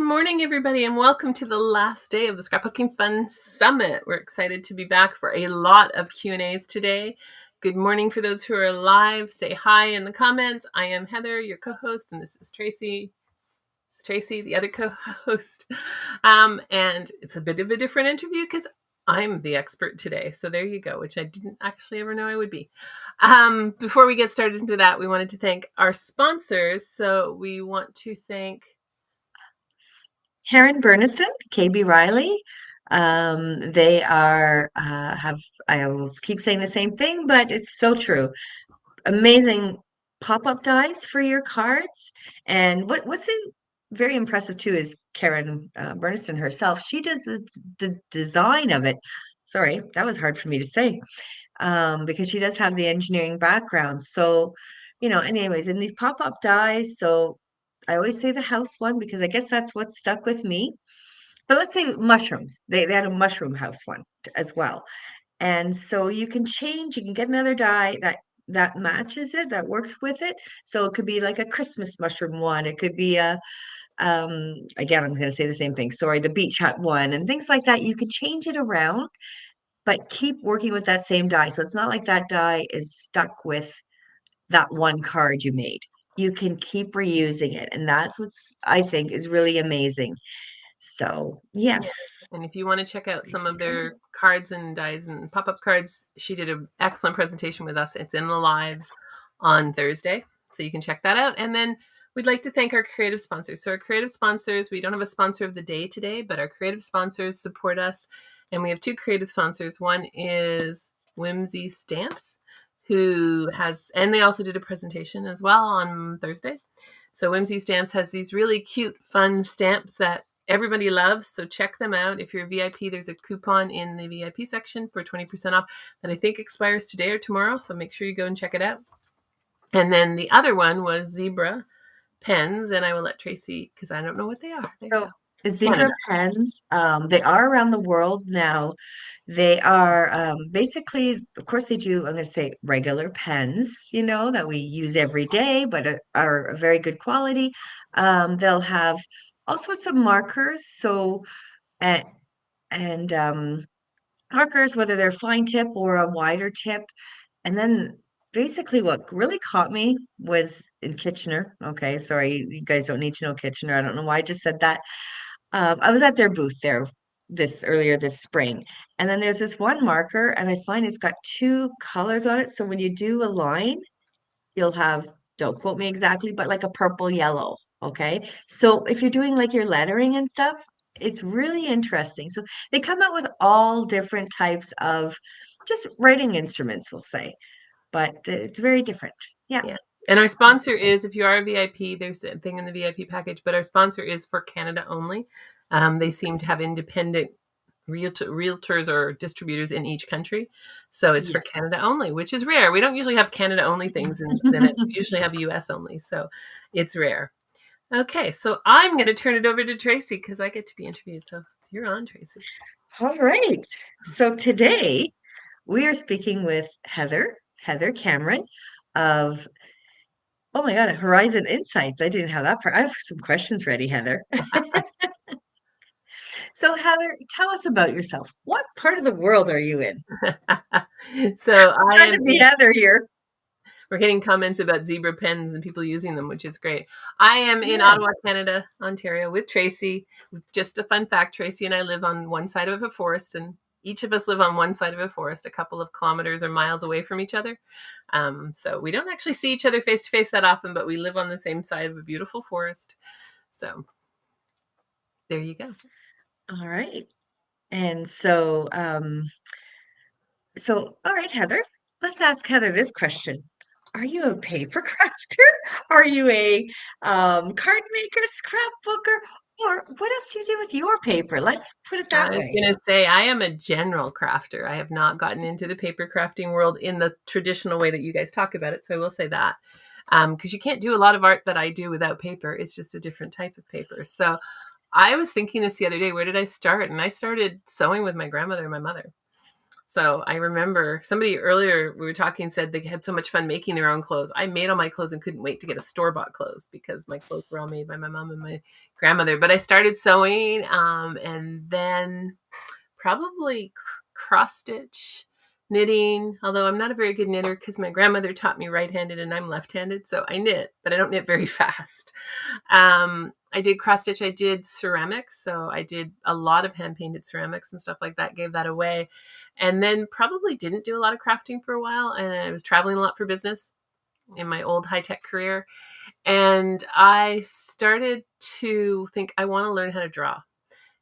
morning, everybody, and welcome to the last day of the Scrapbooking Fun Summit. We're excited to be back for a lot of Q&As today. Good morning for those who are live. Say hi in the comments. I am Heather, your co-host, and this is Tracy. It's Tracy, the other co-host. And it's a bit of a different interview because I'm the expert today. So there you go, which I didn't actually ever know I would be. Before we get started into that, we wanted to thank our sponsors. So we want to thank Karen Bernison, KB Riley. They are I will keep saying the same thing, but it's so true. Amazing pop-up dies for your cards. And very impressive too is Karen Bernison herself. She does the design of it. Sorry, that was hard for me to say. Because she does have the engineering background. So, anyways, in these pop-up dies, so I always say the house one because I guess that's what stuck with me. But let's say mushrooms. They had a mushroom house one as well. And so you can change, you can get another dye that matches it, that works with it. So it could be like a Christmas mushroom one. It could be a again, I'm going to say the same thing. Sorry, the beach hut one and things like that. You could change it around, but keep working with that same dye. So it's not like that dye is stuck with that one card you made. You can keep reusing it. And that's what's I think is really amazing. So, Yeah. yes. And if you want to check out some of their cards and dies and pop-up cards, she did an excellent presentation with us. It's in the lives on Thursday, so you can check that out. And then we'd like to thank our creative sponsors. So our creative sponsors, we don't have a sponsor of the day today, but our creative sponsors support us. And we have two creative sponsors. One is Whimsy Stamps, and they also did a presentation as well on Thursday. So Whimsy Stamps has these really cute, fun stamps that everybody loves. So check them out. If you're a VIP, there's a coupon in the VIP section for 20% off that I think expires today or tomorrow. So make sure you go and check it out. And then the other one was Zebra pens. And I will let Tracy, because I don't know what they are. There you So go. the zebra Canada. pens, they are around the world now. They are basically, of course, they do, I'm going to say regular pens, that we use every day, but are very good quality. They'll have all sorts of markers. So, and, and markers, whether they're fine tip or a wider tip. And then basically what really caught me was in Kitchener. Okay, sorry, you guys don't need to know Kitchener. I don't know why I just said that. I was at their booth there earlier this spring. And then there's this one marker, and I find it's got two colors on it. So when you do a line, you'll have, don't quote me exactly, but like a purple yellow. Okay. So if you're doing like your lettering and stuff, it's really interesting. So they come out with all different types of just writing instruments, we'll say, but it's very different. Yeah. Yeah. And our sponsor is, if you are a VIP, there's a thing in the VIP package, but our sponsor is for Canada only. They seem to have independent realtors or distributors in each country. So it's for Yes. Canada only, which is rare. We don't usually have Canada only things, and then we usually have US only. So it's rare. Okay, so I'm going to turn it over to Tracy because I get to be interviewed. So you're on, Tracy. All right. So today we are speaking with Heather Cameron of, oh my God, Horizon Insights. I didn't have that part. I have some questions ready, Heather. So, Heather, tell us about yourself. What part of the world are you in? So I'm I trying am to be Heather here. We're getting comments about zebra pens and people using them, which is great. I am in Yes. Ottawa, Canada, Ontario with Tracy. Just a fun fact, Tracy and I live on one side of a forest, and each of us live on one side of a forest, a couple of kilometers or miles away from each other. So we don't actually see each other face to face that often, but we live on the same side of a beautiful forest. So there you go. All right. And so, all right, Heather, let's ask Heather this question. Are you a paper crafter? Are you a card maker, scrapbooker, or what else do you do with your paper? Let's put it I that was way. going to say, I am a general crafter. I have not gotten into the paper crafting world in the traditional way that you guys talk about it. So I will say that. Because you can't do a lot of art that I do without paper. It's just a different type of paper. So I was thinking this the other day, where did I start? And I started sewing with my grandmother and my mother. So I remember somebody earlier, we were talking, said they had so much fun making their own clothes. I made all my clothes and couldn't wait to get a store-bought clothes because my clothes were all made by my mom and my grandmother. But I started sewing, and then probably cross stitch, knitting, although I'm not a very good knitter because my grandmother taught me right-handed and I'm left-handed. So I knit, but I don't knit very fast. I did cross stitch. I did ceramics. So I did a lot of hand painted ceramics and stuff like that, gave that away. And then probably didn't do a lot of crafting for a while. And I was traveling a lot for business in my old high tech career. And I started to think I want to learn how to draw.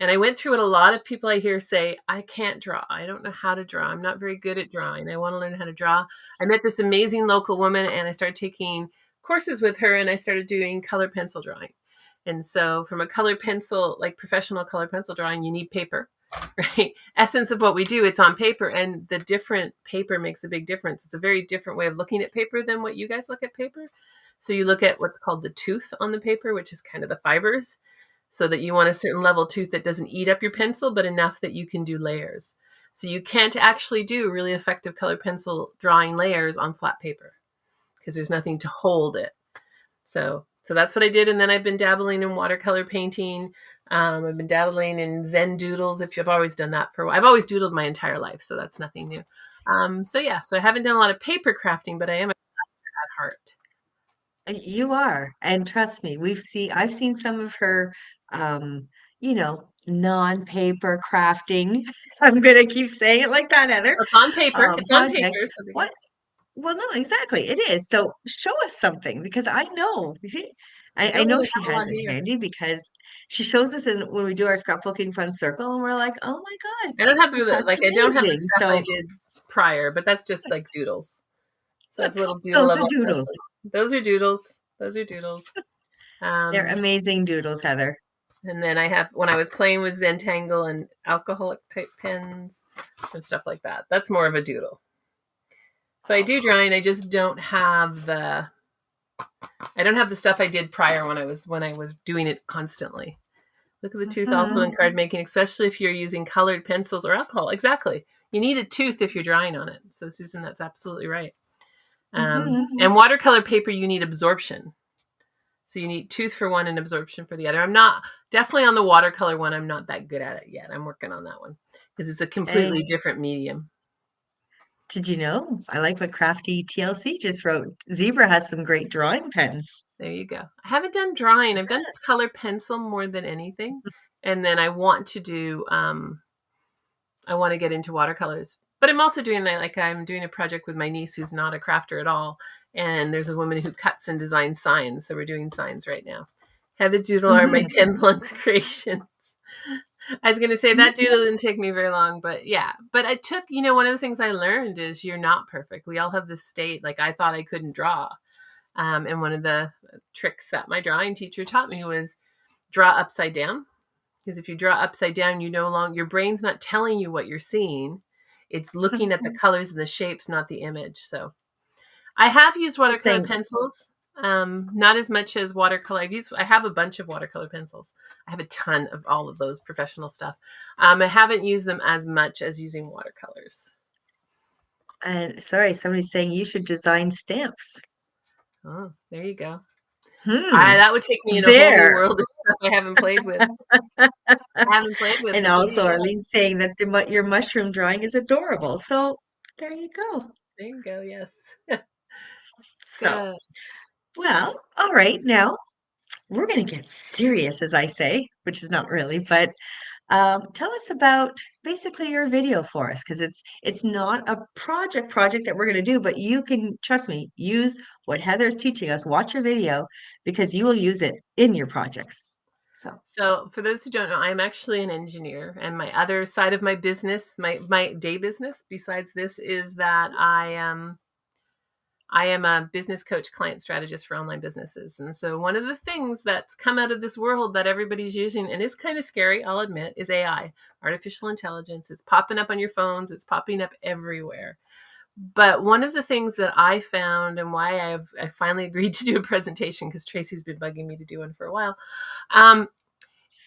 And I went through what a lot of people I hear say, I can't draw. I don't know how to draw. I'm not very good at drawing. I want to learn how to draw. I met this amazing local woman and I started taking courses with her and I started doing color pencil drawing. And so from a color pencil, like professional color pencil drawing, you need paper, right? Essence of what we do, it's on paper, and the different paper makes a big difference. It's a very different way of looking at paper than what you guys look at paper. So you look at what's called the tooth on the paper, which is kind of the fibers, so that you want a certain level tooth that doesn't eat up your pencil, but enough that you can do layers. So you can't actually do really effective color pencil drawing layers on flat paper because there's nothing to hold it. So that's what I did. And then I've been dabbling in watercolor painting. I've been dabbling in Zen doodles. If you've always done that for a while, I've always doodled my entire life, so that's nothing new. So I haven't done a lot of paper crafting, but I am at heart. You are, and trust me, I've seen some of her, um, non-paper crafting. I'm gonna keep saying it like that, Heather. It's on paper. It's on Projects. paper. So What? Well, no, exactly. It is. So show us something because I know, you see, I I don't know really she have a has lot it here. handy because she shows us in when we do our scrapbooking fun circle, and we're like, oh my God, I don't have that's I don't have the amazing. stuff I So did prior, but that's just like doodles. So it's a little doodle those of are doodles. those are doodles. Those are doodles. They're Um, amazing doodles, Heather. and then I have when I was playing with Zentangle and alcoholic type pens and stuff like that. That's more of a doodle. So I do drawing. I just don't have the stuff I did prior when I was doing it constantly. Look at the tooth also in Mhm, card making, especially if you're using colored pencils or alcohol. Exactly. You need a tooth if you're drawing on it. So Susan, that's absolutely right. mhm. And watercolor paper, you need absorption. So you need tooth for one and absorption for the other. I'm not definitely on the watercolor one. I'm not that good at it yet. I'm working on that one because it's a completely Hey, different medium. did you know? I like what Crafty TLC just wrote. Zebra has some great drawing pens. There you go. I haven't done drawing. I've done color pencil more than anything. And then I want to get into watercolors. But I'm also doing I'm doing a project with my niece who's not a crafter at all. And there's a woman who cuts and designs signs. So we're doing signs right now. Heather Doodle are my Mhm, 10 lunks creations. I was going to say that mhm. doodle didn't take me very long, but yeah. But I took, one of the things I learned is you're not perfect. We all have this state. Like I thought I couldn't draw. And one of the tricks that my drawing teacher taught me was draw upside down. Because if you draw upside down, your brain's not telling you what you're seeing. It's looking at the colors and the shapes, not the image. So I have used watercolor Saying, pencils, not as much as watercolor. I have a bunch of watercolor pencils. I have a ton of all of those professional stuff. I haven't used them as much as using watercolors. sorry, somebody's saying you should design stamps. Oh, there you go. Hmm. That would take me in a whole new There. world of stuff I haven't played with. I haven't played with And in also, ages. Arlene's saying that your mushroom drawing is adorable. So there you go. There you go. Yes. So, Good. well, all right. Now we're going to get serious, as I say, which is not really, but tell us about basically your video for us, because it's not a project that we're going to do, but you can trust me, use what Heather's teaching us. Watch your video because you will use it in your projects. So, So, for those who don't know, I'm actually an engineer, and my other side of my business, my day business, besides this, is that I am a business coach, client strategist for online businesses. And so, one of the things that's come out of this world that everybody's using and is kind of scary, I'll admit, is AI, artificial intelligence. It's popping up on your phones. It's popping up everywhere. But one of the things that I found and why I finally agreed to do a presentation because Tracy's been bugging me to do one for a while, um,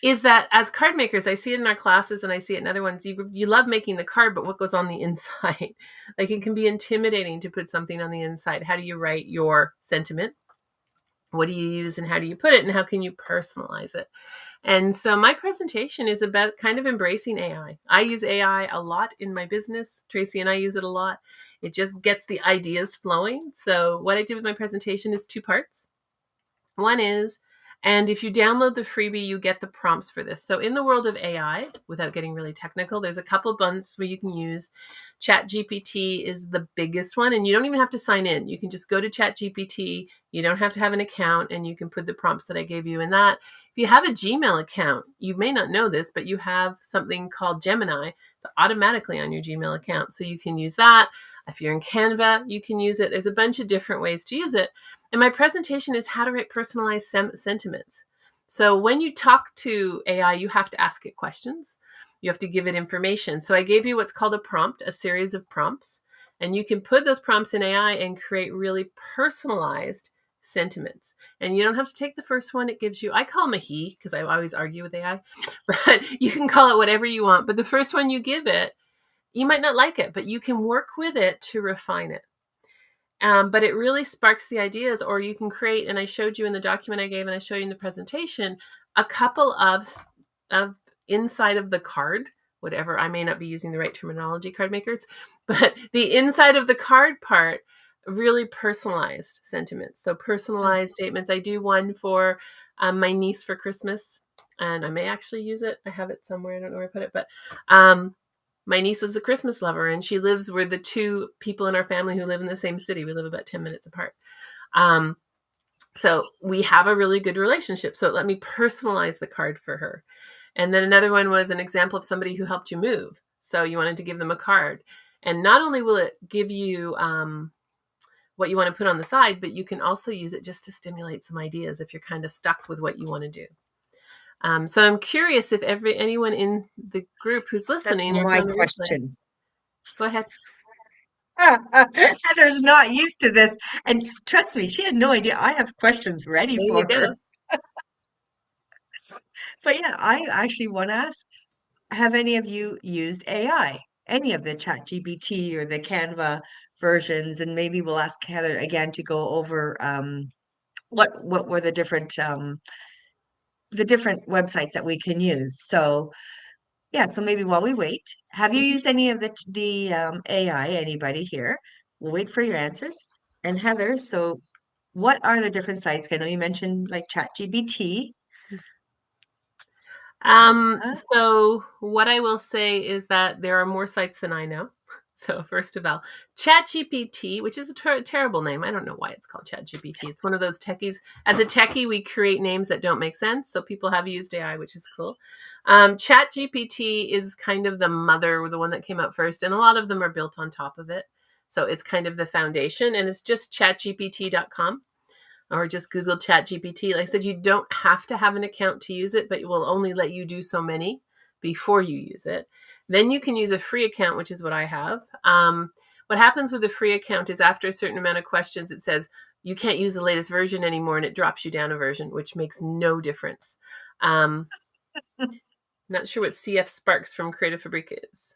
is that as card makers, I see it in our classes and I see it in other ones. You love making the card, but what goes on the inside? Like, it can be intimidating to put something on the inside. How do you write your sentiment? What do you use and how do you put it? And how can you personalize it? And so my presentation is about kind of embracing AI. I use AI a lot in my business. Tracy and I use it a lot. It just gets the ideas flowing. So what I did with my presentation is 2 parts. One is, and if you download the freebie, you get the prompts for this. So in the world of AI, without getting really technical, there's a couple bunch where you can use. ChatGPT is the biggest one, and you don't even have to sign in. You can just go to ChatGPT. You don't have to have an account, and you can put the prompts that I gave you in that. If you have a Gmail account, you may not know this, but you have something called Gemini. It's automatically on your Gmail account, so you can use that. If you're in Canva, you can use it. There's a bunch of different ways to use it. And my presentation is how to write personalized sentiments. So when you talk to AI, you have to ask it questions. You have to give it information. So I gave you what's called a prompt, a series of prompts. And you can put those prompts in AI and create really personalized sentiments. And you don't have to take the first one it gives you. I call them a he because I always argue with AI. But you can call it whatever you want. But the first one you give it, you might not like it, but you can work with it to refine it. But it really sparks the ideas, or you can create, and I showed you in the document I gave and I showed you in the presentation, a couple of inside of the card, whatever, I may not be using the right terminology, card makers, but the inside of the card part, really personalized sentiments. So personalized statements. I do one for my niece for Christmas, and I may actually use it. I have it somewhere. I don't know where I put it, but my niece is a Christmas lover, and she lives with the 2 people in our family who live in the same city. We live about 10 minutes apart. So we have a really good relationship. So it let me personalize the card for her. And then another one was an example of somebody who helped you move. So you wanted to give them a card. And not only will it give you what you want to put on the side, but you can also use it just to stimulate some ideas if you're kind of stuck with what you want to do. So I'm curious if anyone in the group who's That's listening or my on the replay. question. Go ahead. Heather's not used to this. And trust me, she had no idea. I have questions ready There you for her. go. But yeah, I actually want to ask, have any of you used AI? Any of the ChatGPT or the Canva versions? And maybe we'll ask Heather again to go over what were the different websites that we can use. So yeah, so maybe while we wait, have you used any of the AI? Anybody here? We'll wait for your answers. And Heather, so what are the different sites? I know you mentioned like ChatGPT. Uh, So what I will say is that there are more sites than I know. So first of all, ChatGPT, which is a terrible name. I don't know why it's called ChatGPT. It's one of those techies. As a techie, we create names that don't make sense. So people have used AI, which is cool. ChatGPT is kind of the mother, the one that came out first, and a lot of them are built on top of it. So it's kind of the foundation, and it's just chatgpt.com. Or just Google ChatGPT. Like I said, you don't have to have an account to use it, but it will only let you do so many before you use it. Then you can use a free account, which is what I have. What happens with a free account is after a certain amount of questions, it says you can't use the latest version anymore, and it drops you down a version, which makes no difference. Not sure what CF Sparks from Creative Fabrica is.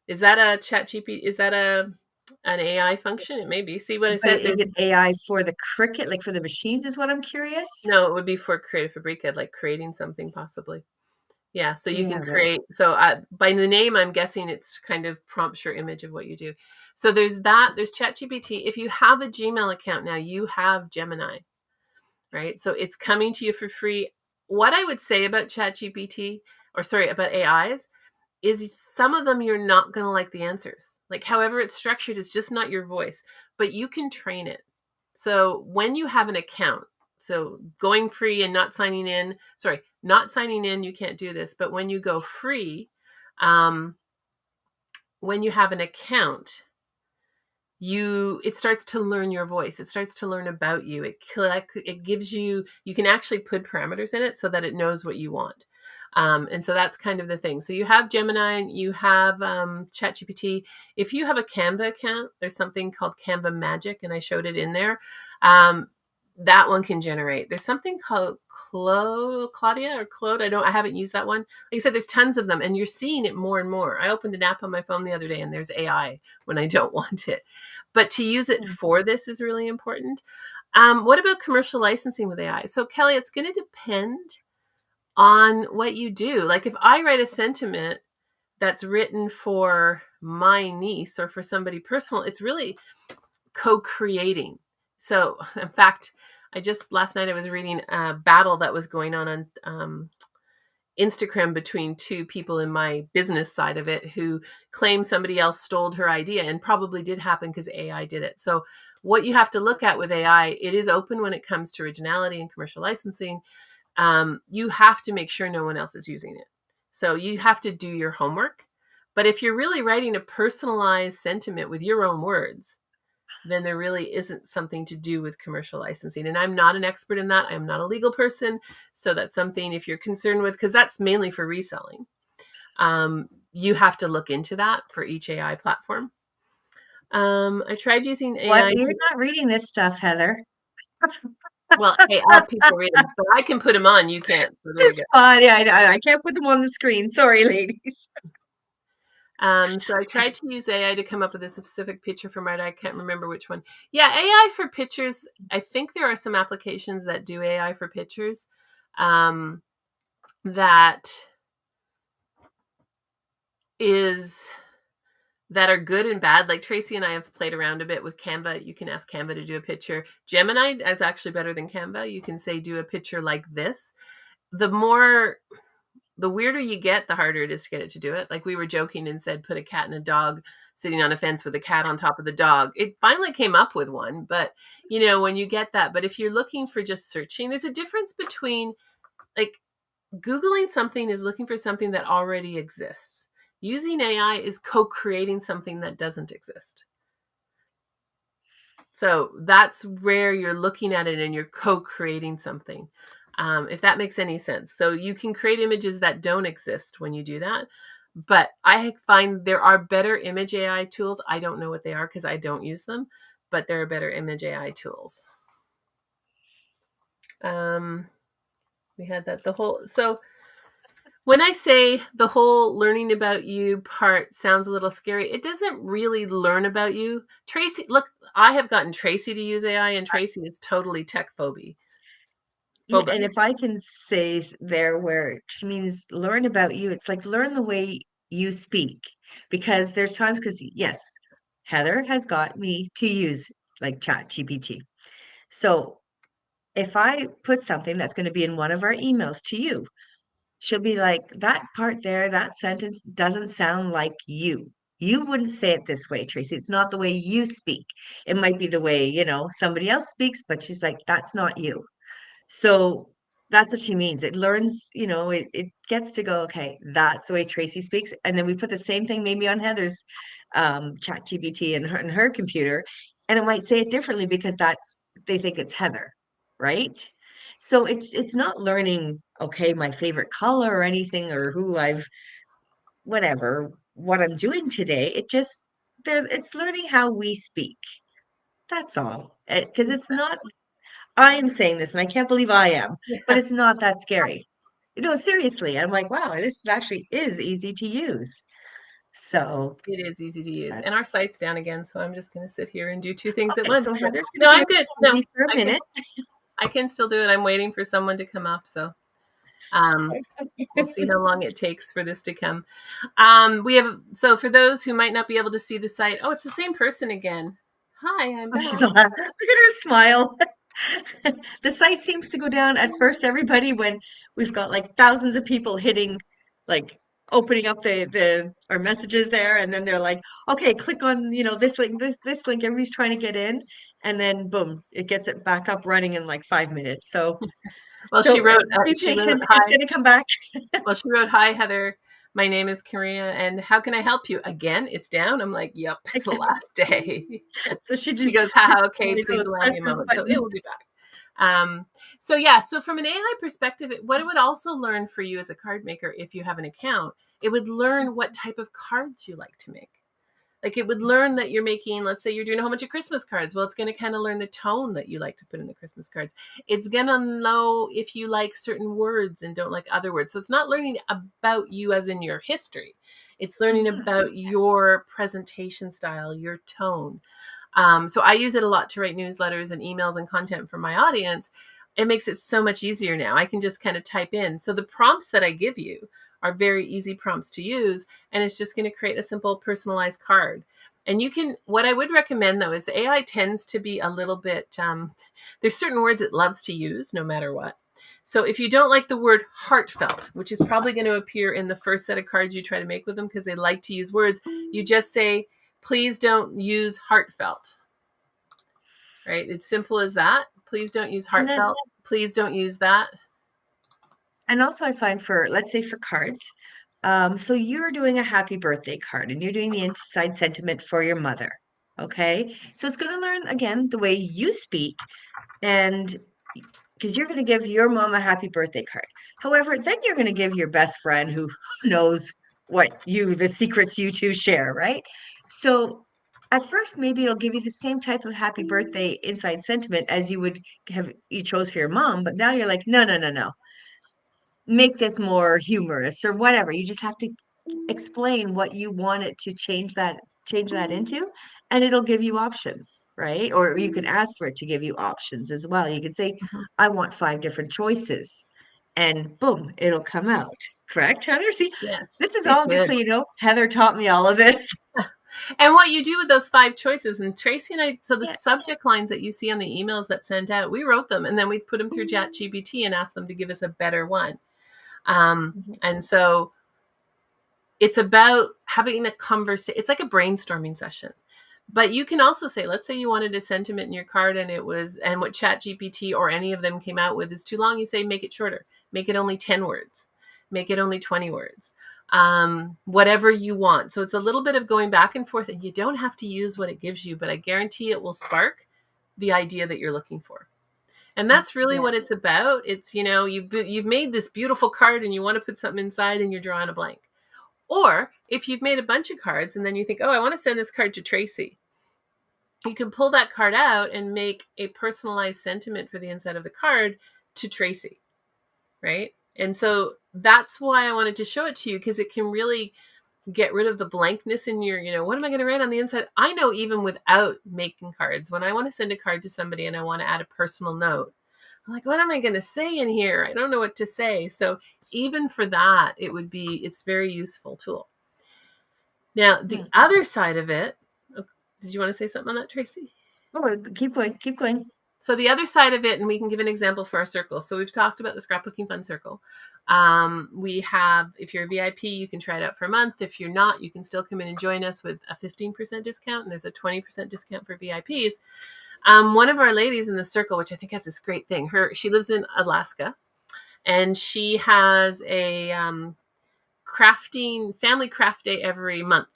Is that a ChatGPT? Is that an AI function? It may be. See what I but said? is it AI for the Cricut, like for the machines, is what I'm curious. No, it would be for Creative Fabrica, like creating something possibly. Yeah, so you can Yeah, create. So by the name, I'm guessing it's kind of prompts your image of what you do. So there's that. There's ChatGPT. If you have a Gmail account now, you have Gemini, right? So it's coming to you for free. What I would say about ChatGPT, or sorry, about AIs, is some of them you're not going to like the answers. Like however it's structured, it's just not your voice, but you can train it. So when you have an account, so going free and not signing in, you can't do this. But when you go free, when you have an account, it starts to learn your voice. It starts to learn about you. It gives you can actually put parameters in it so that it knows what you want. And so that's kind of the thing. So you have Gemini, you have ChatGPT. If you have a Canva account, there's something called Canva Magic, and I showed it in there. that one can generate. There's something called Claudia or Claude. I haven't used that one. Like I said, there's tons of them, and you're seeing it more and more. I opened an app on my phone the other day, and there's AI when I don't want it. But to use it for this is really important. What about commercial licensing with AI? So Kelly, it's going to depend on what you do. Like if I write a sentiment that's written for my niece or for somebody personal, it's really co-creating. So in fact, last night I was reading a battle that was going on Instagram between two people in my business side of it who claim somebody else stole her idea, and probably did happen because AI did it. So what you have to look at with AI, it is open when it comes to originality and commercial licensing. You have to make sure no one else is using it. So you have to do your homework. But if you're really writing a personalized sentiment with your own words, then there really isn't something to do with commercial licensing. And I'm not an expert in that. I'm not a legal person. So that's something if you're concerned with, because that's mainly for reselling. You have to look into that for each AI platform. I tried using What? AI. You're not reading this stuff, Heather. Well, hey, I'll have people read them, but I can put them on. You can't. So there This you is go. fun. Yeah, I can't put them on the screen. Sorry, ladies. So I tried to use AI to come up with a specific picture for mine. I can't remember which one. Yeah, AI for pictures. I think there are some applications that do AI for pictures that is that are good and bad. Like Tracy and I have played around a bit with Canva. You can ask Canva to do a picture. Gemini is actually better than Canva. You can say, do a picture like this. The weirder you get, the harder it is to get it to do it. Like we were joking and said, put a cat and a dog sitting on a fence with a cat on top of the dog. It finally came up with one, but when you get that, but if you're looking for just searching, there's a difference between like Googling something is looking for something that already exists. Using AI is co-creating something that doesn't exist. So that's where you're looking at it and you're co-creating something. If that makes any sense. So you can create images that don't exist when you do that. But I find there are better image AI tools. I don't know what they are because I don't use them, but there are better image AI tools. We had that so when I say the whole learning about you part sounds a little scary, it doesn't really learn about you. Tracy, look, I have gotten Tracy to use AI, and Tracy is totally tech phobic. And if I can say there where she means learn about you, it's like learn the way you speak. Because there's times, because yes, Heather has got me to use like Chat GPT. So if I put something that's going to be in one of our emails to you, she'll be like, that part there, that sentence doesn't sound like you. You wouldn't say it this way, Tracy. It's not the way you speak. It might be the way, somebody else speaks, but she's like, that's not you. So that's what she means. It learns, it gets to go, okay, that's the way Tracy speaks. And then we put the same thing maybe on Heather's chat GPT and her computer, and it might say it differently because they think it's Heather, right? So it's not learning, okay, my favorite color or anything or who I've whatever, what I'm doing today. It's learning how we speak. That's all. Because it's not I am saying this, and I can't believe I am, but it's not that scary. Seriously, I'm like, wow, this actually is easy to use. So, It is easy to use. so And our site's down again, so I'm just going to sit here and do two things at okay, once. so Heather's going to No, be I'm good. No, busy for a I can minute. I can still do it. I'm waiting for someone to come up, so um, we'll see how long it takes for this to come. So for those who might not be able to see the site, oh, it's the same person again. Hi, I'm Oh, back. she's a laugh. Look at her smile. The site seems to go down at first, everybody, when we've got like thousands of people hitting, like opening up the our messages there, and then they're like, okay, click on, this link, this link, everybody's trying to get in, and then boom, it gets it back up running in like 5 minutes. So Well, so be she wrote patient, it's hi. gonna come back. Well, she wrote, hi, Heather. My name is Korea, and how can I help you? Again, it's down. I'm like, yep, it's the last day. So she She just goes, haha, okay, only please goes, allow press me a this moment. So it button. will be back. So from an AI perspective, what it would also learn for you as a card maker, if you have an account, it would learn what type of cards you like to make. Like it would learn that you're making, let's say you're doing a whole bunch of Christmas cards. Well, it's going to kind of learn the tone that you like to put in the Christmas cards. It's going to know if you like certain words and don't like other words. So it's not learning about you as in your history. It's learning Mhm. about your presentation style, your tone. So I use it a lot to write newsletters and emails and content for my audience. It makes it so much easier now. I can just kind of type in. So the prompts that I give you are very easy prompts to use, and it's just going to create a simple personalized card. And you can, what I would recommend though is AI tends to be a little bit, there's certain words it loves to use no matter what. So if you don't like the word heartfelt, which is probably going to appear in the first set of cards you try to make with them because they like to use words, you just say, please don't use heartfelt, right? It's simple as that. Please don't use And then, heartfelt. Please don't use that. and also I find for, let's say for cards, so you're doing a happy birthday card and you're doing the inside sentiment for your mother. Okay. So it's going to learn again the way you speak, and because you're going to give your mom a happy birthday card. However, then you're going to give your best friend who knows the secrets you two share, right? So at first, maybe it'll give you the same type of happy birthday inside sentiment as you chose for your mom, but now you're like, no, no, no, no, make this more humorous or whatever. You just have to explain what you want it to change that into, and it'll give you options, right? Or you can ask for it to give you options as well. You could say, Mhm. I want 5 different choices, and boom, it'll come out. Correct, Heather? See, Yes. this is She's all just so good. you know, Heather taught me all of this. And what you do with those 5 choices, and Tracy and I, so the Yeah. subject lines that you see on the emails that sent out, we wrote them and then we put them through Chat GPT and asked them to give us a better one. Mhm. And so it's about having a conversation. It's like a brainstorming session. But you can also say, let's say you wanted a sentiment in your card and and what Chat GPT or any of them came out with is too long. You say, make it shorter, make it only 10 words, make it only 20 words, whatever you want. So it's a little bit of going back and forth, and you don't have to use what it gives you, but I guarantee it will spark the idea that you're looking for. And that's really Yeah. what it's about. It's, you've made this beautiful card and you want to put something inside and you're drawing a blank. Or if you've made a bunch of cards and then you think, oh, I want to send this card to Tracy, you can pull that card out and make a personalized sentiment for the inside of the card to Tracy, right? And so that's why I wanted to show it to you, because it can really get rid of the blankness in your, what am I going to write on the inside? I know even without making cards, when I want to send a card to somebody and I want to add a personal note, I'm like, what am I going to say in here? I don't know what to say. So even for that, it's very useful tool. Now, the Hmm. other side of it, oh, did you want to say something on that, Tracy? Oh, keep going, keep going. So the other side of it, and we can give an example for our circle. So we've talked about the Scrapbooking Fun Circle. We have, if you're a VIP, you can try it out for a month. If you're not, you can still come in and join us with a 15% discount, and there's a 20% discount for VIPs. One of our ladies in the circle, which I think has this great thing, she lives in Alaska, and she has a crafting family craft day every month.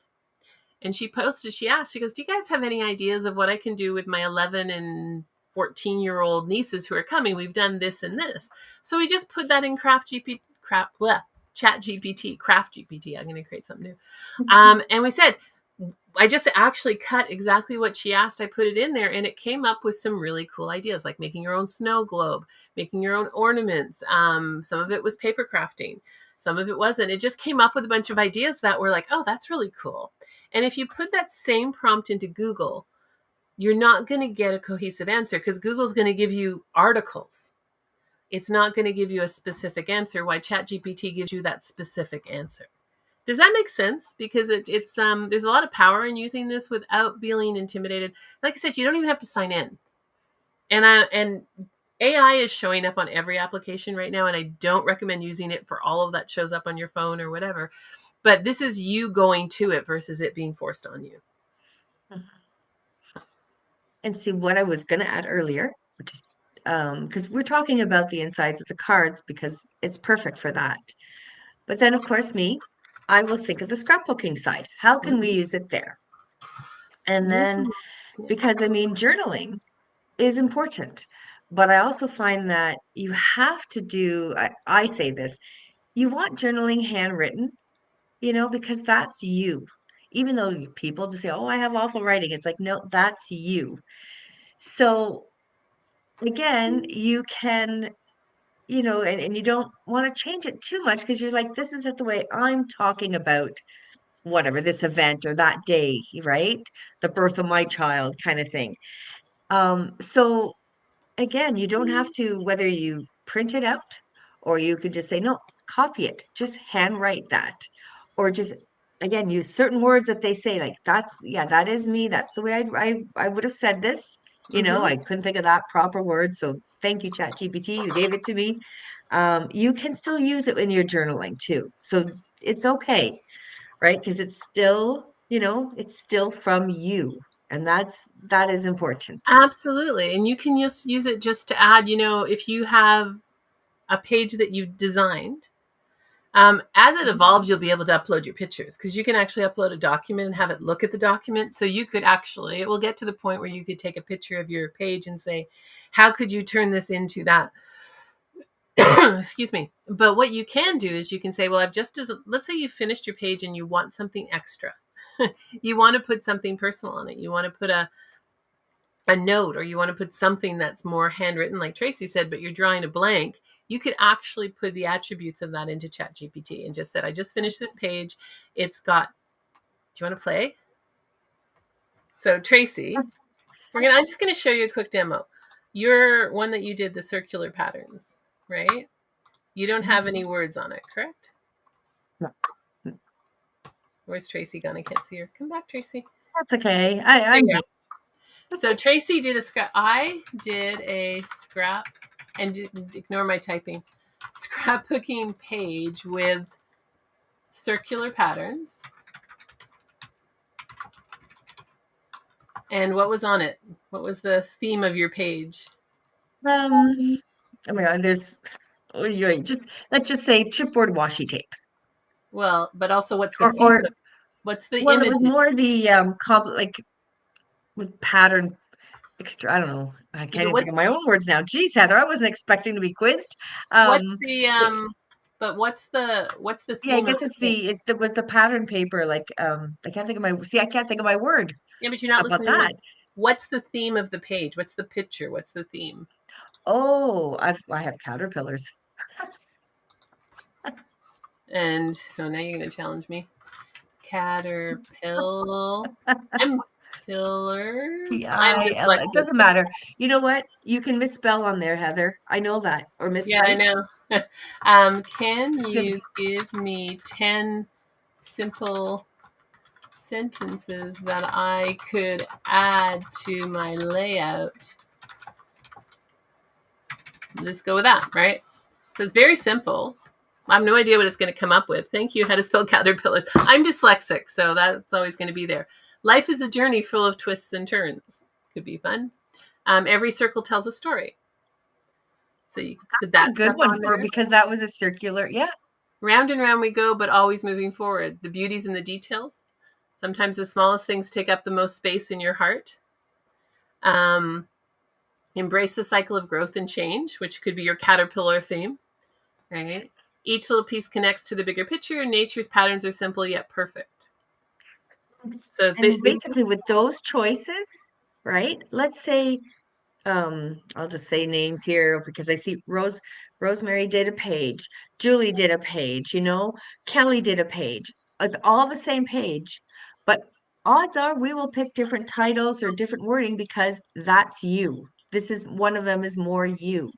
And she asked, she goes, do you guys have any ideas of what I can do with my 11 and 14-year-old nieces who are coming? We've done this and this. So we just put that in Chat GPT, Craft GPT. I'm going to create something new. And we said, I just actually cut exactly what she asked. I put it in there and it came up with some really cool ideas, like making your own snow globe, making your own ornaments. Some of it was paper crafting. Some of it wasn't. It just came up with a bunch of ideas that were like, oh, that's really cool. And if you put that same prompt into Google, you're not going to get a cohesive answer because Google's going to give you articles. It's not going to give you a specific answer, why ChatGPT gives you that specific answer. Does that make sense? Because it's there's a lot of power in using this without being intimidated. Like I said, you don't even have to sign in. And AI is showing up on every application right now, and I don't recommend using it for all of that shows up on your phone or whatever. But this is you going to it versus it being forced on you. And see what I was going to add earlier, which is because we're talking about the insides of the cards because it's perfect for that. But then, of course, I will think of the scrapbooking side. How can we use it there? And then, Yeah. because I mean, journaling is important, but I also find that you have to I say this, you want journaling handwritten, because that's you. even though people just say, "Oh, I have awful writing." It's like, no, that's you. So again, you can, and you don't want to change it too much because you're like, this is the way I'm talking about whatever this event or that day, right? The birth of my child kind of thing. So again, you don't have to, whether you print it out or you could just say, no, copy it, just handwrite that. Or just, again, use certain words that they say, like, that's, yeah, that is me. That's the way I would have said this. Mm-hmm. I couldn't think of that proper word. So thank you, ChatGPT. You gave it to me. You can still use it in your journaling too. So it's okay, right? Because it's still, it's still from you. And that is important. Absolutely. And you can use it just to add, if you have a page that you designed, as it evolves, you'll be able to upload your pictures because you can actually upload a document and have it look at the document. So you could actually, it will get to the point where you could take a picture of your page and say, how could you turn this into that? Excuse me. But what you can do is you can say, well, let's say you finished your page and you want something extra. You want to put something personal on it. You want to put a note, or you want to put something that's more handwritten, like Tracy said, but you're drawing a blank. You could actually put the attributes of that into ChatGPT and just said, I just finished this page. It's got, do you want to play? So Tracy, I'm just going to show you a quick demo. Your one that you did, the circular patterns, right? You don't have any words on it, correct? Where's Tracy gone? I can't see her. Come back, Tracy. That's okay. There I'm you here. go. So Tracy did a scrap. I did a scrap, and ignore my typing, scrapbooking page with circular patterns. And what was on it? What was the theme of your page? Um, oh my God, just let's just say chipboard washi tape. Well, but also what's the theme? Or What's the well, it image? was more the like with pattern extra. I don't know. I Yeah, can't but even think of my own words now. Geez, Heather, I wasn't expecting to be quizzed. what's Um, the it, but what's the yeah, I theme of guess the it's page? it was the pattern paper. Like I can't think of my word. Yeah, but you're How not about listening to that? me. What's the theme of the page? What's the picture? What's the theme? Oh, I have caterpillars. And so now you're gonna challenge me. Caterpillar. I'm pillars. I'm PIL. It dyslexic. doesn't matter. You know what? You can misspell on there, Heather. I know that. Or Yeah, I mistype. know. Can Good. you give me 10 simple sentences that I could add to my layout? Let's go with that, right? So it's very simple. I have no idea what it's going to come up with. Thank you. How to spell caterpillars. I'm dyslexic, so that's always going to be there. Life is a journey full of twists and turns. Could be fun. Every circle tells a story. So you put That's a that good stuff one on for there. because that was a circular. Yeah. Round and round we go, but always moving forward. The beauty's in the details. Sometimes the smallest things take up the most space in your heart. Um, Embrace the cycle of growth and change, which could be your caterpillar theme, right? Each little piece connects to the bigger picture. Nature's patterns are simple yet perfect. So And basically with those choices, right? Let's say I'll just say names here because I see Rosemary did a page, Julie did a page, Kelly did a page. It's all the same page, but odds are we will pick different titles or different wording because that's you. This is one of them is more you.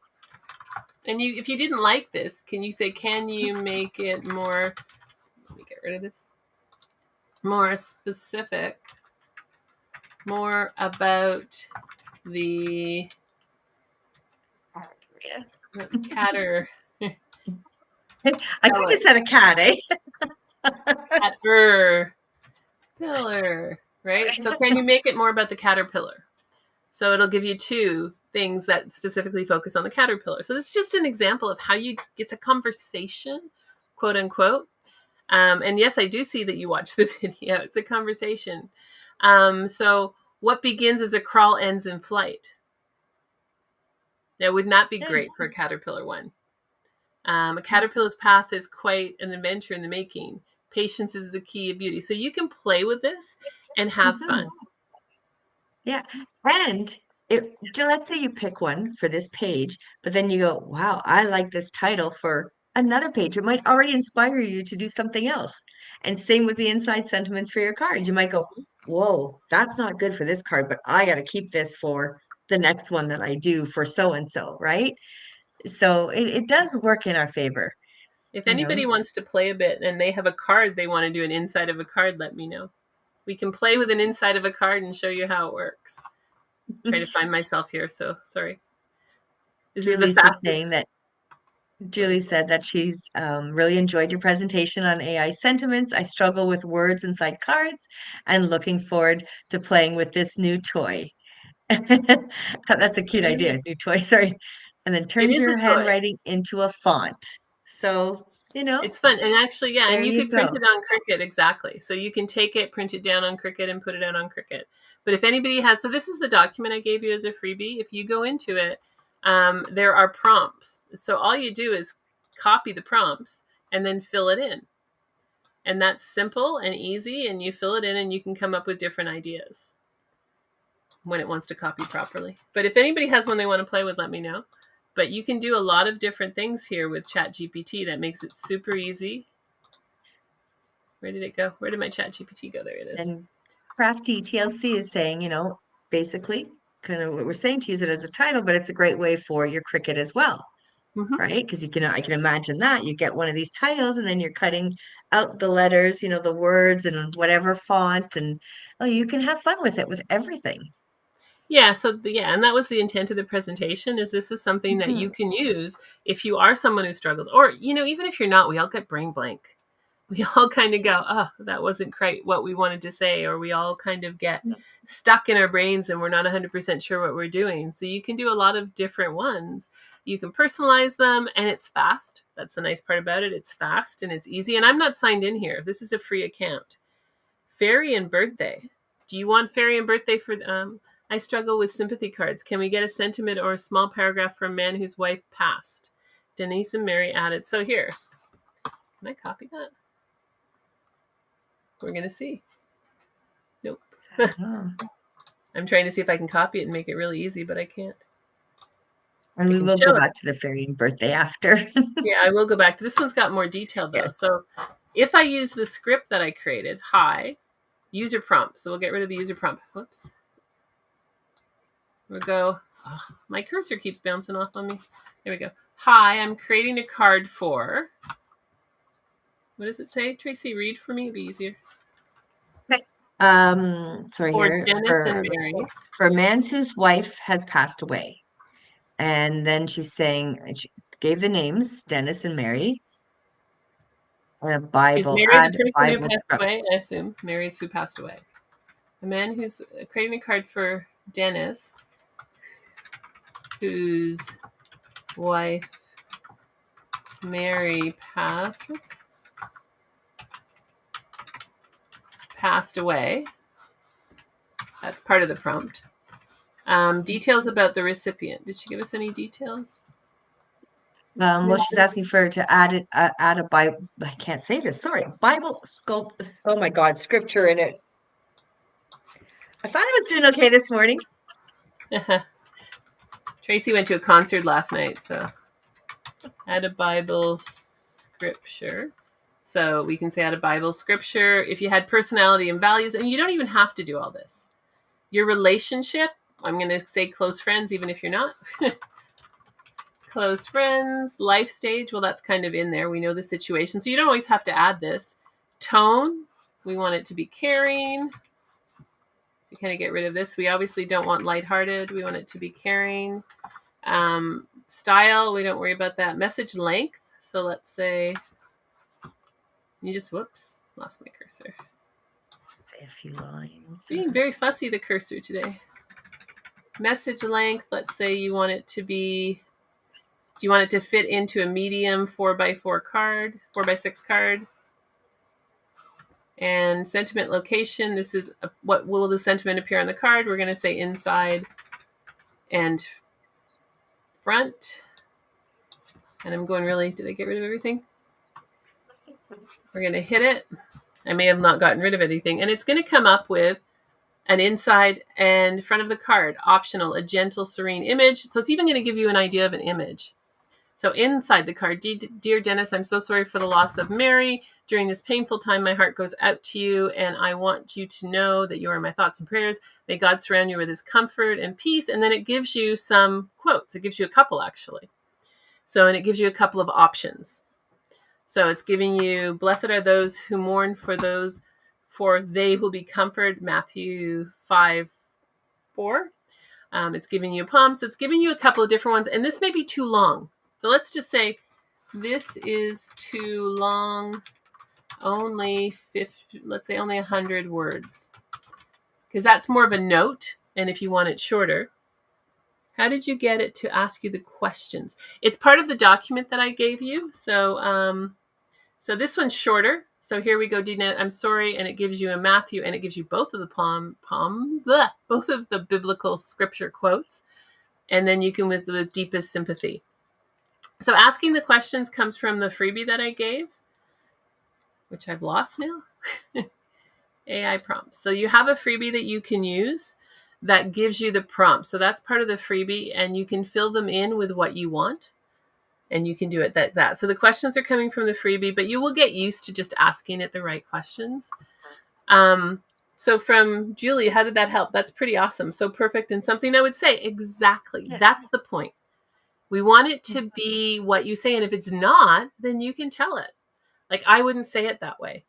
and if you didn't like this, can you say, can you make it more, let me get rid of this, more specific, more about the Yeah. catter, I kind of said a cat, eh? caterpillar, right? So can you make it more about the caterpillar? So it'll give you two things that specifically focus on the caterpillar. So this is just an example of how it's a conversation, quote unquote. And yes, I do see that you watch the video. It's a conversation. So what begins as a crawl ends in flight. That would not be great for a caterpillar one. A caterpillar's path is quite an adventure in the making. Patience is the key of beauty. So you can play with this and have Mhm. fun. Yeah. And let's say you pick one for this page, but then you go, wow, I like this title for another page. It might already inspire you to do something else. And same with the inside sentiments for your cards. You might go, whoa, that's not good for this card, but I got to keep this for the next one that I do for so and so, right? So it does work in our favor, If you anybody know. wants to play a bit and they have a card they want to do an inside of a card, let me know. We can play with an inside of a card and show you how it works. Try to find myself here, so sorry. This is the Julie's just fastest. saying that Julie said that she's really enjoyed your presentation on AI sentiments. I struggle with words inside cards and looking forward to playing with this new toy. That's a cute idea, new toy, sorry. And then It turns is a your toy. handwriting into a font. So, It's fun. And actually, yeah, there and you you could print go. it on Cricut, exactly. So you can take it, print it down on Cricut, and put it out on Cricut. But if anybody has, so this is the document I gave you as a freebie. If you go into it, there are prompts. So all you do is copy the prompts and then fill it in. And that's simple and easy. And you fill it in and you can come up with different ideas when it wants to copy properly. But if anybody has one they want to play with, let me know. But you can do a lot of different things here with ChatGPT that makes it super easy. Where did it go? Where did my ChatGPT go? There it is. And Crafty TLC is saying, basically kind of what we're saying to use it as a title, but it's a great way for your Cricut as well. Mm-hmm. Right? Because I can imagine that you get one of these titles and then you're cutting out the letters, the words and whatever font, and oh, you can have fun with it with everything. Yeah, yeah, and that was the intent of the presentation. Is this is something that you Mhm. can use if you are someone who struggles, or even if you're not, we all get brain blank. We all kind of go, oh, that wasn't quite what we wanted to say, or we all kind of get stuck in our brains and we're not 100% sure what we're doing. So you can do a lot of different ones. You can personalize them, and it's fast. That's the nice part about it. It's fast and it's easy. And I'm not signed in here. This is a free account. Fairy and birthday. Do you want fairy and birthday for I struggle with sympathy cards. Can we get a sentiment or a small paragraph for a man whose wife passed? Denise and Mary added. So here. Can I copy that? We're gonna see. Nope. Oh. I'm trying to see if I can copy it and make it really easy, but I can't. And I we can will go show it. back to the fairy and birthday after. Yeah, I will go back to this one's got more detail though. Yes. So if I use the script that I created, hi, user prompt. So we'll get rid of the user prompt. Whoops. We'll go. Oh, my cursor keeps bouncing off on me. There we go. Hi, I'm creating a card for. What does it say? Tracy, read for me. It'd be easier. Okay. Sorry For here Dennis and Mary. for a man whose wife has passed away. And then she's saying she gave the names, Dennis and Mary, and a Is Bible, Mary the add person who Bible passed script. away? I assume Mary's who passed away. A man who's creating a card for Dennis, whose wife Mary passed away. That's part of the prompt. Details about the recipient. Did she give us any details? Well, she's asking for to add a Bible. I can't say this. Sorry, Bible sculpt. Oh my God, scripture in it. I thought I was doing okay this morning. Tracy went to a concert last night, so add a Bible scripture. So we can say add a Bible scripture. If you had personality and values, and you don't even have to do all this. Your relationship, I'm going to say close friends, even if you're not. Close friends, life stage, well, that's kind of in there. We know the situation. So you don't always have to add this. Tone, we want it to be caring. So kind of get rid of this. We obviously don't want lighthearted. We want it to be caring. Style, we don't worry about that. Message length. So let's say, whoops, lost my cursor. Say a few lines. Being very fussy, the cursor today. Message length, let's say you want it to be, do you want it to fit into a medium 4x4 card, 4x6 card? And sentiment location, this is what will the sentiment appear on the card? We're going to say inside and front. And I'm going really, did I get rid of everything? We're going to hit it. I may have not gotten rid of anything. And it's going to come up with an inside and front of the card, optional, a gentle, serene image. So it's even going to give you an idea of an image. So inside the card, dear Dennis, I'm so sorry for the loss of Mary. During this painful time, my heart goes out to you, and I want you to know that you are my thoughts and prayers. May God surround you with his comfort and peace. And then it gives you some quotes. It gives you a couple, actually. So, and it gives you a couple of options. So it's giving you, blessed are those who mourn, for they will be comforted, Matthew 5:4. It's giving you a poem. So it's giving you a couple of different ones. And this may be too long. So let's just say this is too long, let's say only 100 words. Because that's more of a note. And if you want it shorter, how did you get it to ask you the questions? It's part of the document that I gave you. So this one's shorter. So here we go, Dina, I'm sorry. And it gives you a Matthew, and it gives you both of the both of the biblical scripture quotes. And then you can with the deepest sympathy. So asking the questions comes from the freebie that I gave, which I've lost now. AI prompts. So you have a freebie that you can use that gives you the prompts. So that's part of the freebie, and you can fill them in with what you want. And you can do it that. So the questions are coming from the freebie, but you will get used to just asking it the right questions. So from Julie, how did that help? That's pretty awesome. So perfect. And something I would say, exactly. Yeah. That's the point. We want it to be what you say. And if it's not, then you can tell it. Like, I wouldn't say it that way.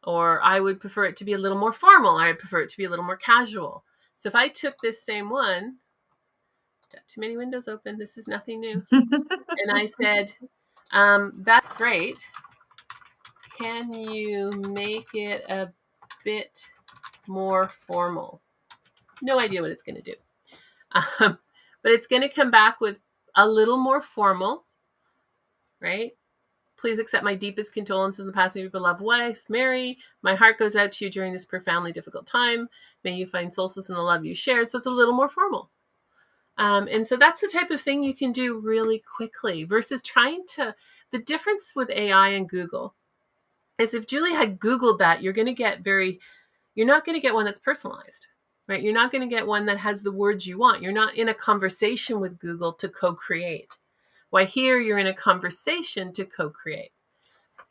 Or I would prefer it to be a little more formal. I would prefer it to be a little more casual. So if I took this same one, got too many windows open. This is nothing new. And I said, that's great. Can you make it a bit more formal? No idea what it's going to do. But it's going to come back with a little more formal, right? Please accept my deepest condolences in the passing of your beloved wife, Mary. My heart goes out to you during this profoundly difficult time. May you find solace in the love you shared. So it's a little more formal. And so that's the type of thing you can do really quickly versus the difference with AI and Google is if Julie had Googled that, you're not going to get one that's personalized, right? You're not going to get one that has the words you want. You're not in a conversation with Google to co-create. Why here you're in a conversation to co-create.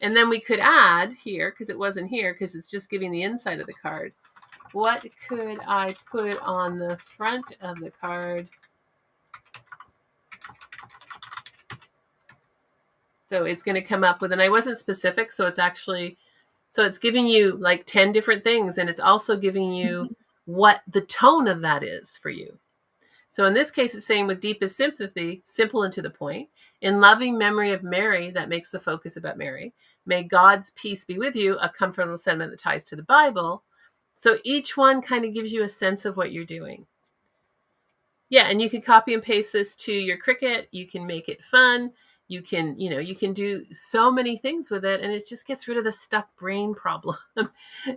And then we could add here, because it wasn't here, because it's just giving the inside of the card. What could I put on the front of the card? So it's going to come up with, and I wasn't specific, so it's giving you like 10 different things, and it's also giving you what the tone of that is for you. So in this case, it's saying with deepest sympathy, simple and to the point, in loving memory of Mary, that makes the focus about Mary. May God's peace be with you, a comfortable sentiment that ties to the Bible. So each one kind of gives you a sense of what you're doing. Yeah, and you can copy and paste this to your Cricut. You can make it fun. You can do so many things with it, and it just gets rid of the stuck brain problem.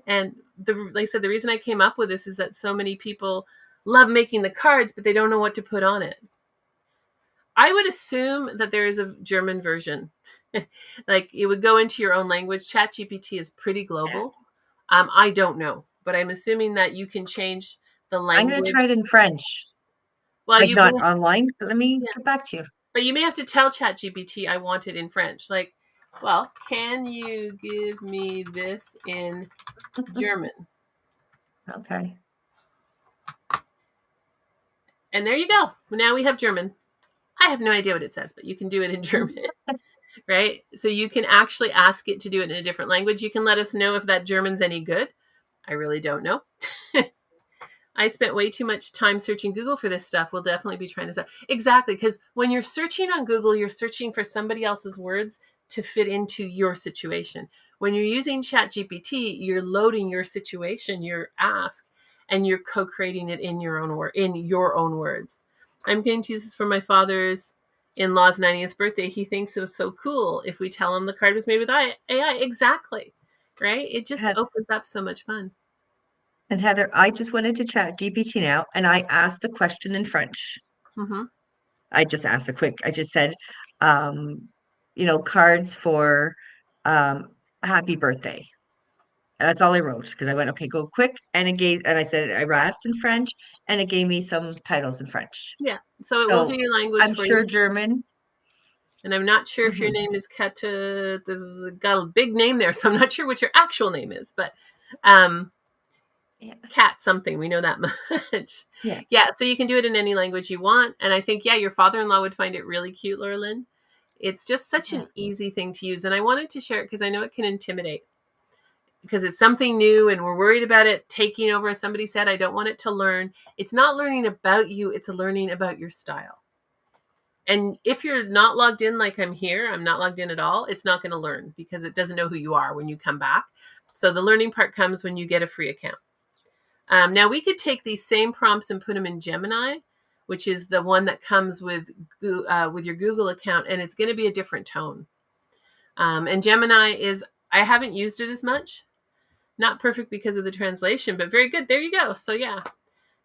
And like I said, the reason I came up with this is that so many people love making the cards, but they don't know what to put on it. I would assume that there is a German version. Like it would go into your own language. ChatGPT is pretty global. I don't know, but I'm assuming that you can change the I'm going to language. try it in French, Well, like not online, but let me yeah. get back to you. But you may have to tell ChatGPT I want it in French. Like, well, can you give me this in German? Okay. And there you go. Now we have German. I have no idea what it says, but you can do it in German, right? So you can actually ask it to do it in a different language. You can let us know if that German's any good. I really don't know. I spent way too much time searching Google for this stuff. We'll definitely be trying this out. Exactly, because when you're searching on Google, you're searching for somebody else's words to fit into your situation. When you're using ChatGPT, you're loading your situation, your ask, and you're co-creating it in your own words. I'm going to use this for my father's in-law's 90th birthday. He thinks it was so cool if we tell him the card was made with AI. Exactly, right? It just opens up so much fun. And Heather, I just went into ChatGPT now, and I asked the question in French. Mm-hmm. I just said, um, cards for, um, happy birthday. That's all I wrote because I went, okay, go quick. And it gave, and I said, I asked in French and it gave me some titles in French. Yeah. So it will do So your language I'm for you. sure German. And I'm not sure if your Hmm. name is Kata. This is got a big name there, so I'm not sure what your actual name is, but um, Yeah. Cat something. We know that much. Yeah. Yeah, so you can do it in any language you want. And I think, yeah, your father-in-law would find it really cute, Laura Lynn. It's just such Yeah. an easy thing to use. And I wanted to share it because I know it can intimidate because it's something new and we're worried about it taking over. As somebody said, I don't want it to learn. It's not learning about you, it's a learning about your style. And if you're not logged in like I'm here, I'm not logged in at all, it's not going to learn because it doesn't know who you are when you come back. So the learning part comes when you get a free account. Now we could take these same prompts and put them in Gemini, which is the one that comes with your Google account, and it's going to be a different tone. And Gemini is, I haven't used it as much. Not perfect because of the translation, but very good. There you go. So yeah.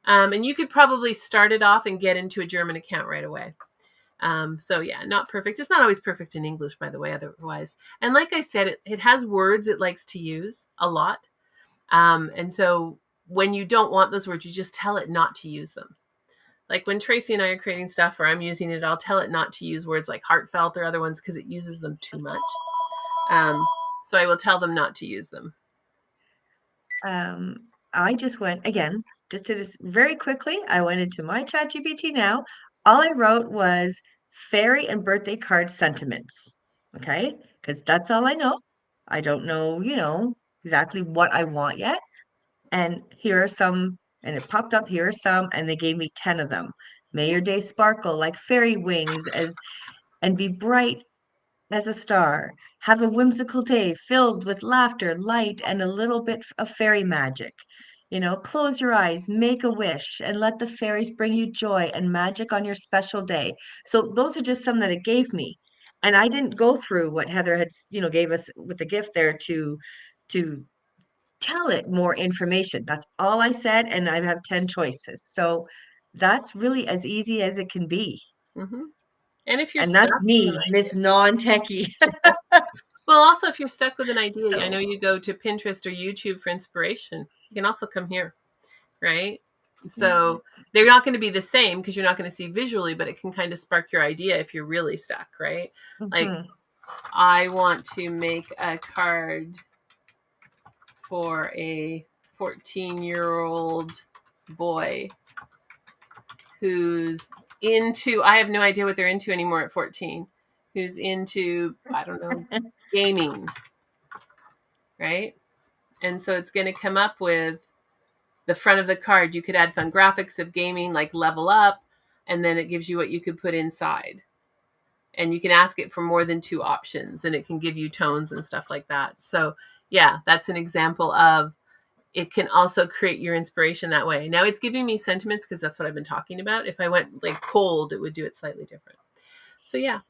And you could probably start it off and get into a German account right away. So yeah, not perfect. It's not always perfect in English, by the way, otherwise. And like I said, it has words it likes to use a lot. And so when you don't want those words, you just tell it not to use them. Like when Tracy and I are creating stuff or I'm using it, I'll tell it not to use words like heartfelt or other ones because it uses them too much. So I will tell them not to use them. Um, I just went again, just did this very quickly. I went into my chat GPT now. All I wrote was fairy and birthday card sentiments. Okay, because that's all I know. I don't know, exactly what I want yet. And here are some, and it popped up, here are some, and they gave me 10 of them. May your day sparkle like fairy wings and be bright as a star. Have a whimsical day filled with laughter, light, and a little bit of fairy magic. Close your eyes, make a wish, and let the fairies bring you joy and magic on your special day. So those are just some that it gave me. And I didn't go through what Heather had, gave us with the gift there to tell it more information. That's all I said, and I have 10 choices. So that's really as easy as it can be. Mm-hmm. And if you're And stuck that's with an me, Miss idea, Non-Techie. well, also if you're stuck with an idea, I know So, you go to Pinterest or YouTube for inspiration. You can also come here, right? yeah. So they're not going to be the same because you're not going to see visually, but it can kind of spark your idea if you're really stuck, right? Like, Mhm. I want to make a card for a 14-year-old boy who's into, I have no idea what they're into anymore at 14, who's into, I don't know, gaming, right? And so it's going to come up with the front of the card. You could add fun graphics of gaming, like level up, and then it gives you what you could put inside. And you can ask it for more than two options, and it can give you tones and stuff like that. So, yeah, that's an example of it can also create your inspiration that way. Now it's giving me sentiments because that's what I've been talking about. If I went like cold, it would do it slightly different. So, yeah.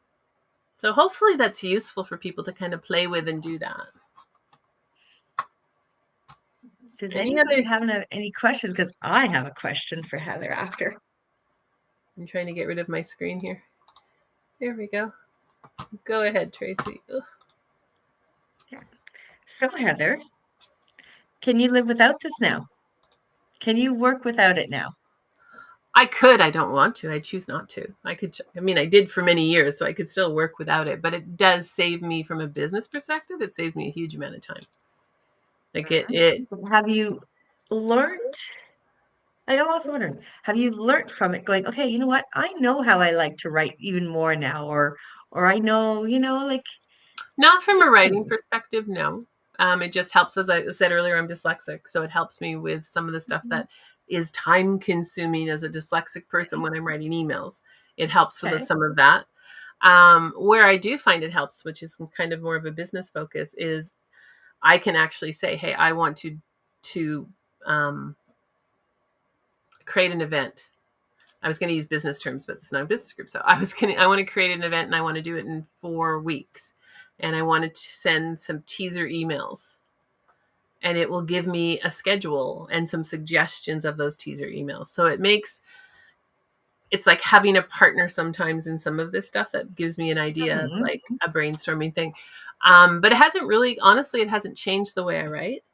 So hopefully that's useful for people to kind of play with and do that. Does Any anybody other? have any questions? Because I have a question for Heather after. I'm trying to get rid of my screen here. There we go. Go ahead, Tracy. Ugh. Yeah. So, Heather, can you live without this now? Can you work without it now? I could. I don't want to. I choose not to. I could. I mean, I did for many years, so I could still work without it. But it does save me from a business perspective. It saves me a huge amount of time. Like it. Have you learned? I'm also wondering, have you learned from it going, okay, you know what? I know how I like to write even more now, or I know, like Not from a just writing things. perspective, no. It just helps, as I said earlier, I'm dyslexic, so it helps me with some of the stuff Mhm. that is time consuming as a dyslexic person when I'm writing emails. It helps with Okay. some of that. Where I do find it helps, which is kind of more of a business focus, is I can actually say, "Hey, I want to um, create an event." I was going to use business terms, but it's not a business group. So I want to create an event and I want to do it in 4 weeks. And I wanted to send some teaser emails and it will give me a schedule and some suggestions of those teaser emails. So it's like having a partner sometimes in some of this stuff that gives me an idea of Mhm. like a brainstorming thing. But it hasn't really, honestly, it hasn't changed the way I write.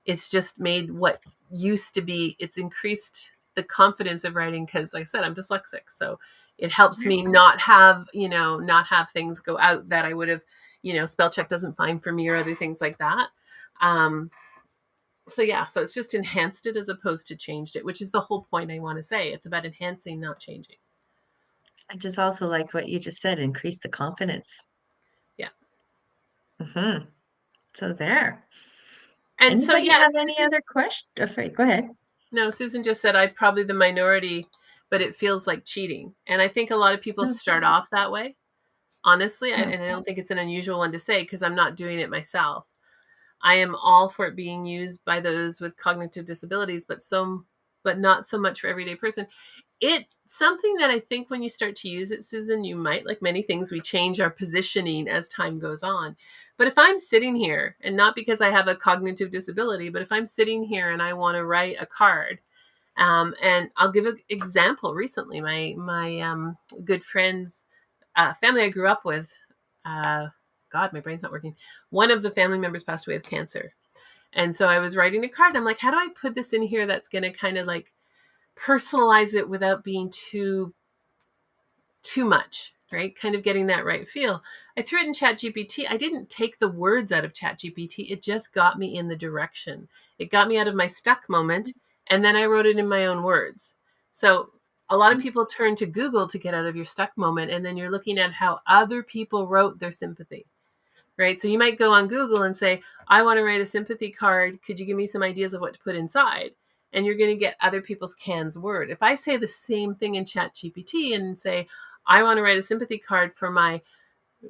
It's just made what used to be, it's increased the confidence of writing because, like I said, I'm dyslexic. So it helps me not have, not have things go out that I would have, spell check doesn't find for me or other things like that. Um, so yeah, so it's just enhanced it as opposed to changed it, which is the whole point I want to say. It's about enhancing, not changing. I just also like what you just said, increase the confidence. Yeah. Hmm. So there. And so, Anybody yeah, have any other question? Oh, sorry, go ahead. no, Susan just said I'm probably the minority, but it feels like cheating. And I think a lot of people start off that way, honestly. Hmm. And I don't think it's an unusual one to say because I'm not doing it myself. I am all for it being used by those with cognitive disabilities, but not so much for everyday person. It's something that I think when you start to use it, Susan, you might, like many things, we change our positioning as time goes on. But if I'm sitting here, and not because I have a cognitive disability, but if I'm sitting here and I want to write a card, and I'll give an example. Recently, my good friend's family I grew up with, God, my brain's not working. One of the family members passed away of cancer, and so I was writing a card. I'm like, how do I put this in here that's going to kind of like personalize it without being too much, right? Kind of getting that right feel. I threw it in Chat GPT. I didn't take the words out of Chat GPT. It just got me in the direction. It got me out of my stuck moment. And then I wrote it in my own words. So a lot of people turn to Google to get out of your stuck moment. And then you're looking at how other people wrote their sympathy, right? So you might go on Google and say, I want to write a sympathy card. Could you give me some ideas of what to put inside? And you're going to get other people's canned word. If I say the same thing in Chat GPT and say, I want to write a sympathy card for my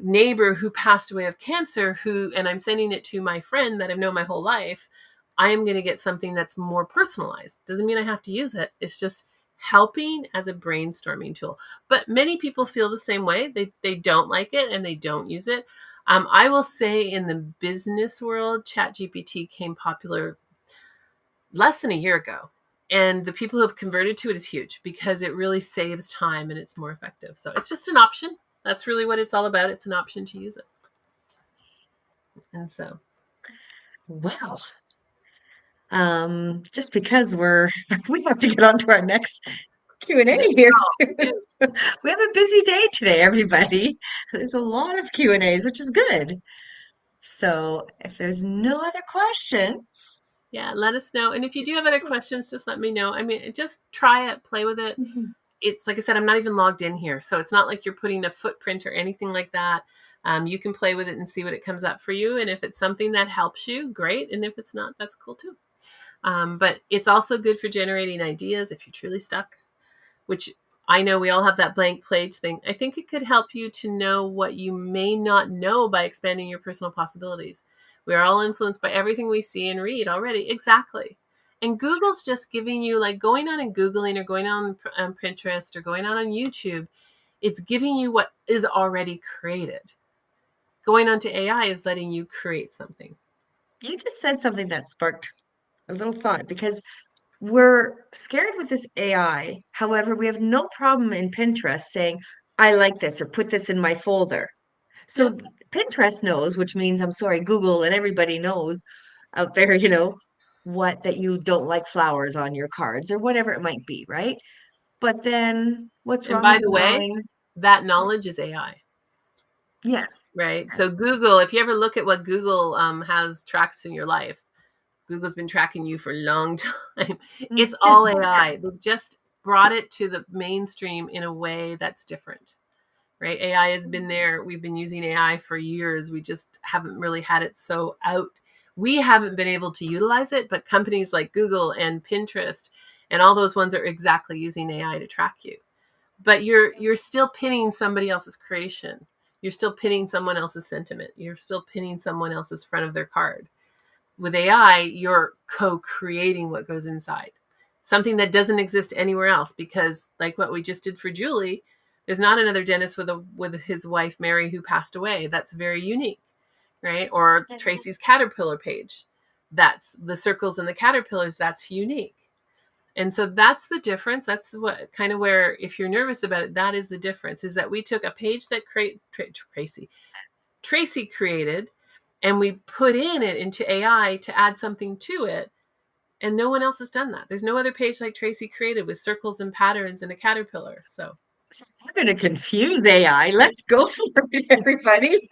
neighbor who passed away of cancer, and I'm sending it to my friend that I've known my whole life, I am going to get something that's more personalized. Doesn't mean I have to use it. It's just helping as a brainstorming tool. But many people feel the same way. They don't like it and they don't use it. I will say in the business world, ChatGPT came popular less than a year ago. And the people who have converted to it is huge because it really saves time and it's more effective. So it's just an option. That's really what it's all about. It's an option to use it. And so, Wow. Just because we have to get on to our next Q&A no, here we too. do. We have a busy day today, everybody. There's a lot of Q&As, which is good. So if there's no other question, Yeah, let us know. And if you do have other questions, just let me know. I mean, just try it, play with it. mhm, It's like I said, I'm not even logged in here. So it's not like you're putting a footprint or anything like that. You can play with it and see what it comes up for you. And if it's something that helps you, great. And if it's not, that's cool too. But it's also good for generating ideas if you're truly stuck, which I know we all have that blank page thing. I think it could help you to know what you may not know by expanding your personal possibilities. We are all influenced by everything we see and read already. Exactly. And Google's just giving you, like going on and Googling or going on Pinterest or going on YouTube, it's giving you what is already created. Going on to AI is letting you create something. you just said something that sparked a little thought because we're scared with this AI. However, we have no problem in Pinterest saying, I like this or put this in my folder. Yeah. So Pinterest knows, which means I'm sorry, Google and everybody knows out there, what that you don't like flowers on your cards or whatever it might be, right? But then what's And wrong by with the way, allowing, that knowledge is AI. yeah, Right. So Google, if you ever look at what Google has tracks in your life, Google's been tracking you for a long time. It's all AI. They've just brought it to the mainstream in a way that's different. Right. AI has been there. We've been using AI for years. We just haven't really had it so out. We haven't been able to utilize it, but companies like Google and Pinterest and all those ones are exactly using AI to track you. But you're still pinning somebody else's creation. You're still pinning someone else's sentiment. You're still pinning someone else's front of their card. With AI, you're co-creating what goes inside. Something that doesn't exist anywhere else because like what we just did for Julie, there's not another dentist with his wife Mary who passed away. That's very unique, right? Or Tracy's caterpillar page. That's the circles and the caterpillars, that's unique. And so that's the difference. That's what kind of where, if you're nervous about it, that is the difference. Is that we took a page that Tracy created, and we put into AI to add something to it. And no one else has done that. There's no other page like Tracy created with circles and patterns and a caterpillar. So We're going to confuse AI. Let's go for it, everybody.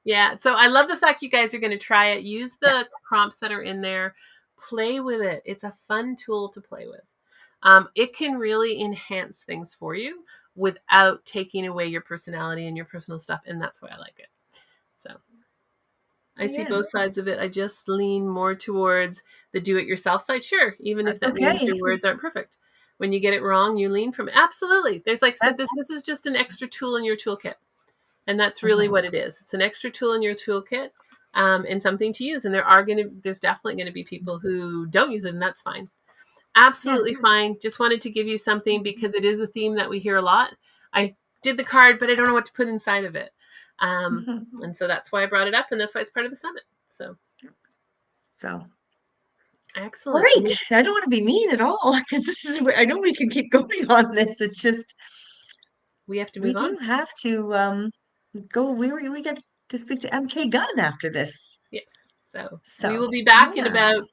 yeah. So I love the fact you guys are going to try it. Use Yeah. the prompts that are in there. Play with it. It's a fun tool to play with. It can really enhance things for you without taking away your personality and your personal stuff. And that's why I like it. So I see Yeah, both sides of it. I just lean more towards the do-it-yourself side. Sure, even if that's that means okay. your words aren't perfect. When you get it wrong, you lean from absolutely. There's like said, That's, this is just an extra tool in your toolkit, and that's really mhm. what it is. It's an extra tool in your toolkit, and something to use. And there's definitely going to be people who don't use it, and that's fine. Yeah. Absolutely fine. Just wanted to give you something because it is a theme that we hear a lot. I did the card, but I don't know what to put inside of it. Mhm. And so that's why I brought it up, and that's why it's part of the summit. So So, all excellent. right. I don't want to be mean at all because this is where I know we can keep going on this. It's just We have to we move on. do have to go. We get to speak to MK Gunn after this. Yes. So we So, will be back in yeah. about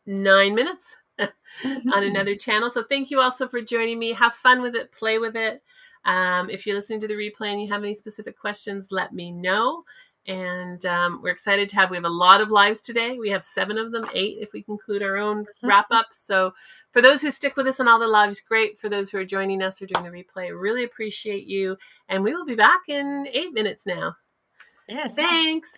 9 minutes on Mhm. another channel. So thank you also for joining me. Have fun with it. Play with it. If you're listening to the replay and you have any specific questions, let me know. And we're excited to have, we have a lot of lives today. We have 7 of them, 8 if we conclude our own wrap up. So for those who stick with us on all the lives, great. For those who are joining us or doing the replay, really appreciate you. And we will be back in 8 minutes now. Yes. Thanks.